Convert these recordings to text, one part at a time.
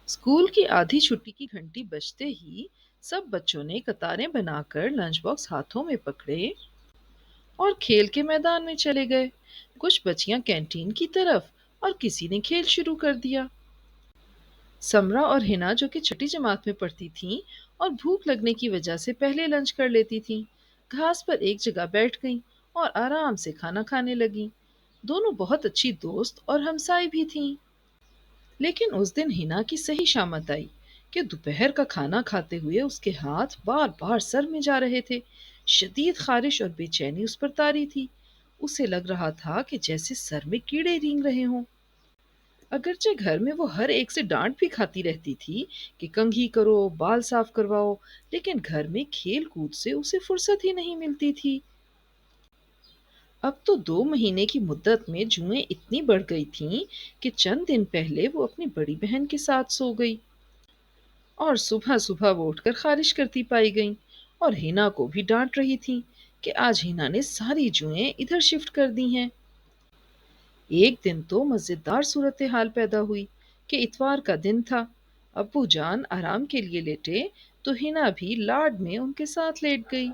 School की आधी छुट्टी की घंटी बजते ही सब बच्चों ने कतारें बनाकर लंच बॉक्स हाथों में पकड़े और खेल के मैदान में चले गए। कुछ बच्चियां कैंटीन की तरफ और किसी ने खेल शुरू कर दिया। समरा और हिना, जो कि छठी जमात में पढ़ती थीं और भूख लगने की वजह से पहले लंच कर लेती थीं, घास पर एक जगह बैठ गईं और आराम से खाना खाने लगीं। दोनों बहुत अच्छी दोस्त और हमसाई भी थीं। लेकिन उस दिन हिना की सही शामत आई कि दोपहर का खाना खाते हुए उसके हाथ बार बार सर में जा रहे थे। शदीद खारिश और बेचैनी उस पर तारी थी। उसे लग रहा था कि जैसे सर में कीड़े रेंग रहे हों। अगरचे घर में वो हर एक से डांट भी खाती रहती थी कि कंघी करो, बाल साफ करवाओ, लेकिन घर में खेल कूद से उसे फुर्सत ही नहीं मिलती थी। अब तो 2 महीने की मुद्दत में जुएं इतनी बढ़ गई थीं कि चंद दिन पहले वो अपनी बड़ी बहन के साथ सो गई और सुबह सुबह वो उठकर खारिश करती पाई गईं और हिना को भी डांट रही थी कि आज हिना ने सारी जुएं इधर शिफ्ट कर दी हैं। एक दिन तो मजेदार सूरत हाल पैदा हुई कि इतवार का दिन था। अब्बू जान आराम के लिए लेटे तो हिना भी लाड में उनके साथ लेट गई।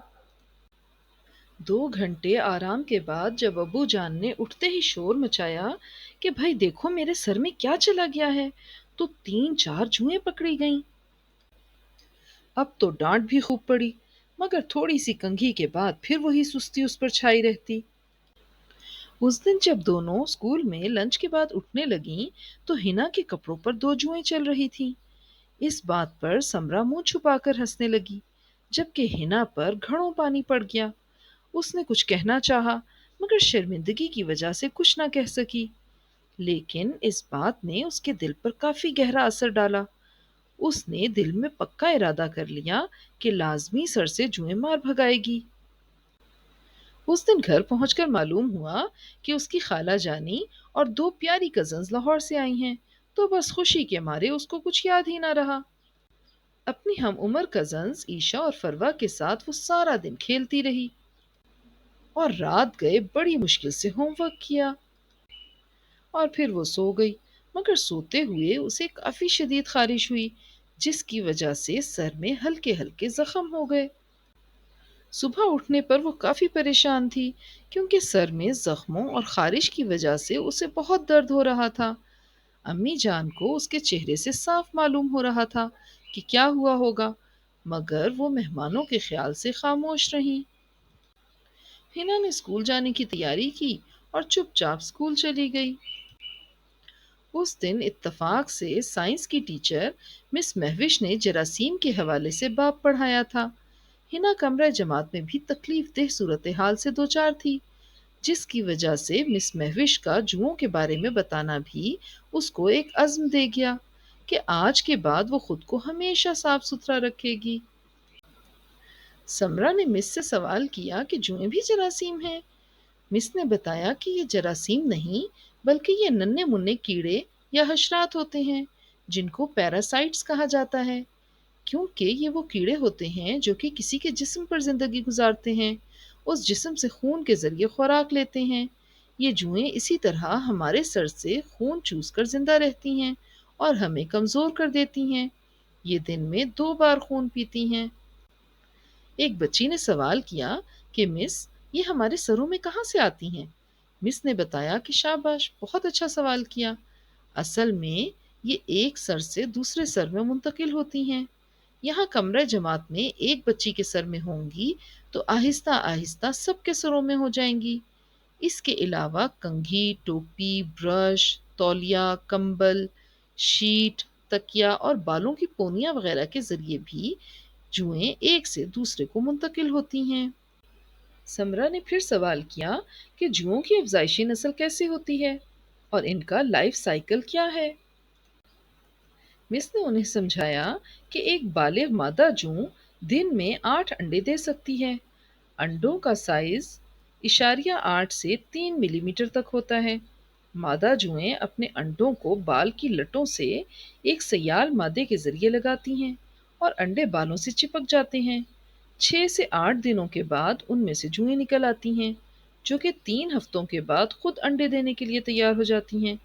2 घंटे आराम के बाद जब अब्बू जान ने उठते ही शोर मचाया कि भाई देखो मेरे सर में क्या चला गया है, तो 3 4 जुएं पकड़ी गईं। अब तो डांट भी खूब पड़ी, मगर थोड़ी सी कंघी के बाद फिर वही सुस्ती उस पर छाई रहती। उस दिन जब दोनों स्कूल में लंच के बाद उठने लगीं तो हिना के कपड़ों पर 2 जुएं चल रही थीं। इस बात पर समरा मुंह छुपाकर हंसने लगी, जबकि हिना पर घड़ों पानी पड़ गया। उसने कुछ कहना चाहा, मगर शर्मिंदगी की वजह से कुछ ना कह सकी। लेकिन इस बात ने उसके दिल पर काफी गहरा असर डाला। उसने दिल में पक्का इरादा कर लिया कि लाजमी सर से जुएं मार भगाएगी। उस दिन घर पहुंचकर मालूम हुआ कि उसकी खाला जानी और 2 प्यारी कजन्स लाहौर से आई हैं, तो बस खुशी के मारे उसको कुछ याद ही ना रहा। अपनी हम उम्र कजन्स ईशा और फरवा के साथ वो सारा दिन खेलती रही और रात गए बड़ी मुश्किल से होमवर्क किया और फिर वो सो गई। मगर सोते हुए उसे काफी शदीद खारिश हुई, जिसकी वजह से सर में हल्के हल्के जख्म हो गए। सुबह उठने पर वो काफी परेशान थी, क्योंकि सर में जख्मों और खारिश की वजह से उसे बहुत दर्द हो रहा था। अम्मी जान को उसके चेहरे से साफ मालूम हो रहा था कि क्या हुआ होगा, मगर वो मेहमानों के ख्याल से खामोश रहीं। हिना ने स्कूल जाने की तैयारी की और चुपचाप स्कूल चली गई। उस दिन इत्तेफाक से साइंस की टीचर मिस महविश ने जरासीम के हवाले से बाब पढ़ाया था। हिना कमरा जमात में भी तकलीफ देह सूरत हाल से दो चार थी, जिसकी वजह से मिस महविश का जुओं के बारे में बताना भी उसको एक अज़्म दे गया कि आज के बाद वो खुद को हमेशा साफ सुथरा रखेगी। समरा ने मिस से सवाल किया कि जुएं भी जरासीम हैं। मिस ने बताया कि ये जरासीम नहीं, बल्कि ये नन्हे मुन्ने कीड़े या हशरात होते हैं, जिनको पैरासाइट्स कहा जाता है। क्योंकि ये वो कीड़े होते हैं जो कि किसी के जिस्म पर जिंदगी गुजारते हैं, उस जिस्म से खून के जरिए खुराक लेते हैं। ये जुएं इसी तरह हमारे सर से खून चूस कर जिंदा रहती हैं और हमें कमजोर कर देती हैं। ये दिन में 2 बार खून पीती हैं। एक बच्ची ने सवाल किया कि मिस, ये हमारे सरों में कहाँ से आती हैं? मिस ने बताया कि शाबाश, बहुत अच्छा सवाल किया। असल में ये एक सर से दूसरे सर में मुंतकिल होती हैं। यहाँ कमरा जमात में एक बच्ची के सर में होंगी तो आहिस्ता आहिस्ता सबके सरों में हो जाएंगी। इसके अलावा कंघी, टोपी, ब्रश, तौलिया, कंबल, शीट, तकिया और बालों की पोनिया वगैरह के जरिए भी जुएं एक से दूसरे को मुंतकिल होती हैं। समरा ने फिर सवाल किया कि जुओं की अफजाइशी नस्ल कैसे होती है और इनका लाइफ साइकिल क्या है। मिस ने उन्हें समझाया कि एक बालिग मादा जूं दिन में 8 अंडे दे सकती है। अंडों का साइज इशारिया 8 से 3 मिलीमीटर तक होता है। मादा जुएं अपने अंडों को बाल की लटों से एक सयाल मादे के जरिए लगाती हैं और अंडे बालों से चिपक जाते हैं। 6 से 8 दिनों के बाद उनमें से जुएं निकल आती हैं, जो कि 3 हफ्तों के बाद खुद अंडे देने के लिए तैयार हो जाती हैं।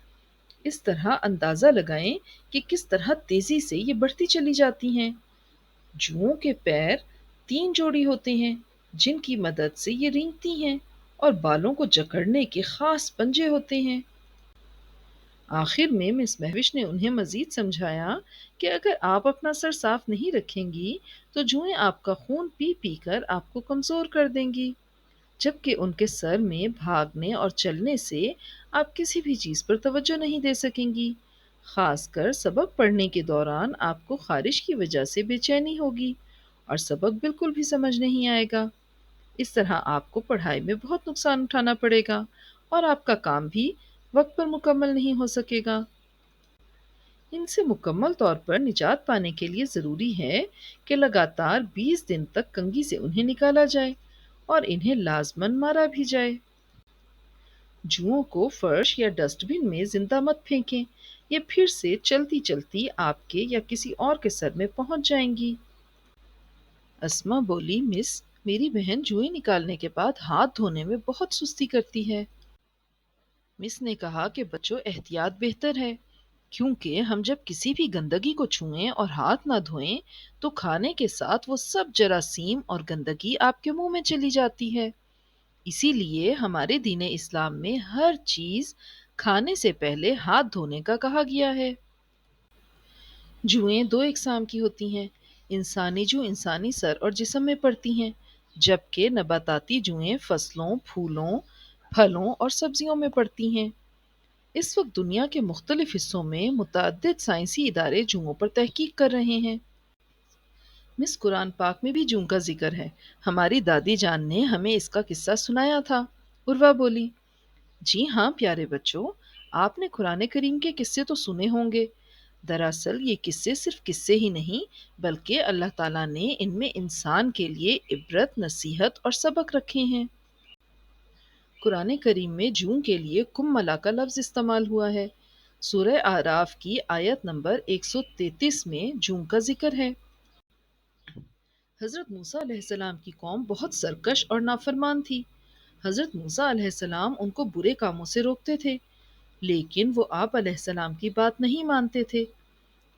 اس طرح اندازہ لگائیں کہ کس طرح تیزی سے یہ بڑھتی چلی جاتی ہیں۔ جوؤں کے پیر 3 جوڑی ہوتے ہیں جن کی مدد سے یہ رینگتی ہیں، اور بالوں کو جکڑنے کے خاص پنجے ہوتے ہیں۔ آخر میں مس مہوش نے انہیں مزید سمجھایا کہ اگر آپ اپنا سر صاف نہیں رکھیں گی تو جوئیں آپ کا خون پی پی کر آپ کو کمزور کر دیں گی، جبکہ ان کے سر میں بھاگنے اور چلنے سے آپ کسی بھی چیز پر توجہ نہیں دے سکیں گی۔ خاص کر سبق پڑھنے کے دوران آپ کو خارش کی وجہ سے بے چینی ہوگی اور سبق بالکل بھی سمجھ نہیں آئے گا۔ اس طرح آپ کو پڑھائی میں بہت نقصان اٹھانا پڑے گا اور آپ کا کام بھی وقت پر مکمل نہیں ہو سکے گا۔ ان سے مکمل طور پر نجات پانے کے لیے ضروری ہے کہ لگاتار 20 دن تک کنگھی سے انہیں نکالا جائے اور انہیں لازماً مارا بھی جائے۔ جوؤں کو فرش یا ڈسٹ بن میں زندہ مت پھینکیں، یہ پھر سے چلتی چلتی آپ کے یا کسی اور کے سر میں پہنچ جائیں گی۔ اسما بولی، مس، میری بہن جوئیں نکالنے کے بعد ہاتھ دھونے میں بہت سستی کرتی ہے۔ مس نے کہا کہ بچوں، احتیاط بہتر ہے، کیونکہ ہم جب کسی بھی گندگی کو چھوئیں اور ہاتھ نہ دھوئیں تو کھانے کے ساتھ وہ سب جراثیم اور گندگی آپ کے منہ میں چلی جاتی ہے۔ اسی لیے ہمارے دین اسلام میں ہر چیز کھانے سے پہلے ہاتھ دھونے کا کہا گیا ہے۔ جوئیں 2 اقسام کی ہوتی ہیں، انسانی جو انسانی سر اور جسم میں پڑتی ہیں، جبکہ نباتاتی جوئیں فصلوں، پھولوں، پھلوں اور سبزیوں میں پڑتی ہیں۔ اس وقت دنیا کے مختلف حصوں میں متعدد سائنسی ادارے جوؤں پر تحقیق کر رہے ہیں۔ مس، قرآن پاک میں بھی جوں کا ذکر ہے، ہماری دادی جان نے ہمیں اس کا قصہ سنایا تھا۔ عروہ بولی، جی ہاں پیارے بچوں، آپ نے قرآن کریم کے قصے تو سنے ہوں گے۔ دراصل یہ قصے صرف قصے ہی نہیں، بلکہ اللہ تعالیٰ نے ان میں انسان کے لیے عبرت، نصیحت اور سبق رکھے ہیں۔ قرآن کریم میں جوں کے لیے کملا کا لفظ استعمال ہوا ہے۔ سورہ اعراف کی آیت نمبر 133 میں جوں کا ذکر ہے۔ حضرت موسیٰ علیہ السلام کی قوم بہت سرکش اور نافرمان تھی۔ حضرت موسیٰ علیہ السلام ان کو برے کاموں سے روکتے تھے، لیکن وہ آپ علیہ السلام کی بات نہیں مانتے تھے،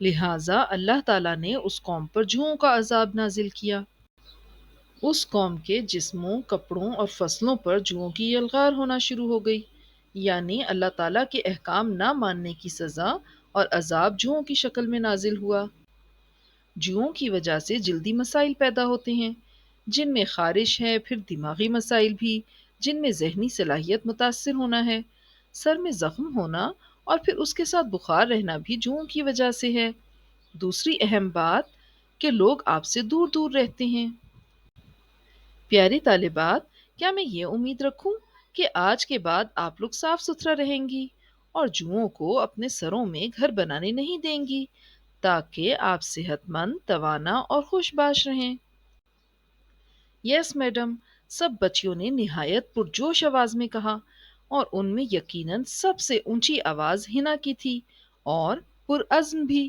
لہٰذا اللہ تعالیٰ نے اس قوم پر جوؤں کا عذاب نازل کیا۔ اس قوم کے جسموں، کپڑوں اور فصلوں پر جوؤں کی یلغار ہونا شروع ہو گئی، یعنی اللہ تعالیٰ کے احکام نہ ماننے کی سزا اور عذاب جوؤں کی شکل میں نازل ہوا۔ جوؤں کی وجہ سے جلدی مسائل پیدا ہوتے ہیں، جن میں خارش ہے، پھر دماغی مسائل بھی، جن میں ذہنی صلاحیت متاثر ہونا ہے، سر میں زخم ہونا اور پھر اس کے ساتھ بخار رہنا بھی جوؤں کی وجہ سے ہے۔ دوسری اہم بات کہ لوگ آپ سے دور دور رہتے ہیں۔ پیاری طالبات، کیا میں یہ امید رکھوں کہ آج کے بعد آپ لوگ صاف ستھرا رہیں گی اور جوؤں کو اپنے سروں میں گھر بنانے نہیں دیں گی، تاکہ آپ صحت مند، توانا اور خوش باش رہیں؟ یس میڈم، سب بچیوں نے نہایت پرجوش آواز میں کہا، اور ان میں یقیناً سب سے اونچی آواز ہنا کی تھی، اور پرعزم بھی۔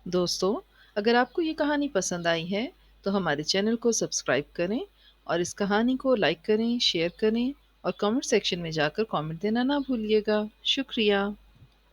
دوستو، اگر آپ کو یہ کہانی پسند آئی ہے تو ہمارے چینل کو سبسکرائب کریں اور اس کہانی کو لائک کریں، شیئر کریں اور کمنٹ سیکشن میں جا کر کامنٹ دینا نہ بھولیے گا۔ شکریہ۔